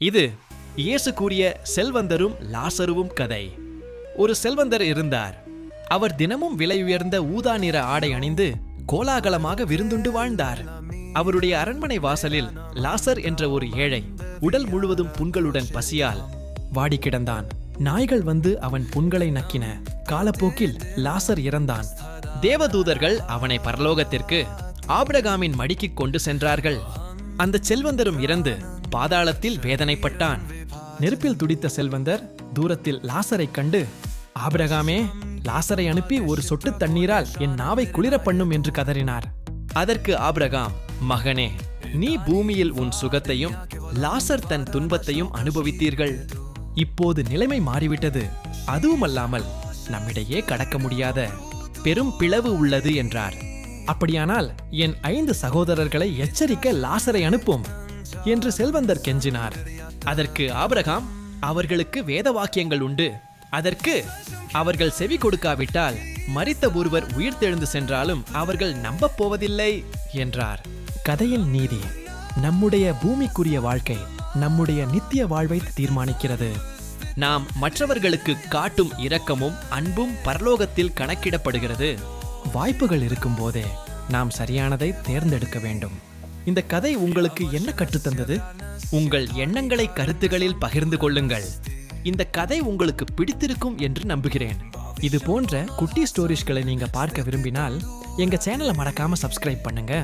இது இயேசு கூறிய செல்வந்தரும் லாசருவும் கதை. ஒரு செல்வந்தர் இருந்தார். அவர் தினமும் விலை உயர்ந்த ஊதா நிற ஆடை அணிந்து கோலாகலமாக விருந்துண்டு வாழ்ந்தார். அவருடைய அரண்மனை வாசலில் லாசர் என்ற ஒரு ஏழை உடல் முழுவதும் புண்களுடன் பசியால் வாடி கிடந்தான். நாய்கள் வந்து அவன் புண்களை நக்கின. காலப்போக்கில் லாசர் இறந்தான். தேவதூதர்கள் அவனை பரலோகத்திற்கு ஆபிரகாமின் மடிக்கு கொண்டு சென்றார்கள். அந்த செல்வந்தரும் இறந்து பாதாளத்தில் வேதனைப்பட்டான். நெருப்பில் துடித்த செல்வந்தர் தூரத்தில் லாசரை கண்டு, ஆபிரகாமே, லாசரை அனுப்பி ஒரு சொட்டு தண்ணீரால் என் நாவை குளிர பண்ணும் என்று கதறினார். அதற்கு ஆபிரகாம், மகனே, நீ பூமியில் உன் சுகத்தையும் லாசர் தன் துன்பத்தையும் அனுபவித்தீர்கள். இப்போது நிலைமை மாறிவிட்டது. அதுவுமல்லாமல் நம்மிடையே கடக்க முடியாத பெரும் பிளவு உள்ளது என்றார். அப்படியானால் என் 5 சகோதரர்களை எச்சரிக்க லாசரை அனுப்பும் என்று செல்வந்தர் கெஞ்சினார். அதற்கு ஆபிரகாம், அவர்களுக்கு வேத வாக்கியங்கள் உண்டு. அதற்கு அவர்கள் செவி கொடுக்காவிட்டால் மரித்த ஒருவர் உயிர்த்தெழுந்து சென்றாலும் அவர்கள் நம்பப் போவதில்லை என்றார். கதையின் நீதி: நம்முடைய பூமிக்குரிய வாழ்க்கை நம்முடைய நித்திய வாழ்வை தீர்மானிக்கிறது. நாம் மற்றவர்களுக்கு காட்டும் இரக்கமும் அன்பும் பரலோகத்தில் கணக்கிடப்படுகிறது. வாய்ப்புகள் இருக்கும் போதே நாம் சரியானதை தேர்ந்தெடுக்க வேண்டும். இந்த கதை உங்களுக்கு என்ன கற்றுத்தந்தது? உங்கள் எண்ணங்களை கருத்துகளில் பகிர்ந்து கொள்ளுங்கள். இந்த கதை உங்களுக்கு பிடித்திருக்கும் என்று நம்புகிறேன். இது போன்ற குட்டி ஸ்டோரிஸ்களை நீங்க பார்க்க விரும்பினால் எங்க சேனலை மறக்காம சப்ஸ்கிரைப் பண்ணுங்க.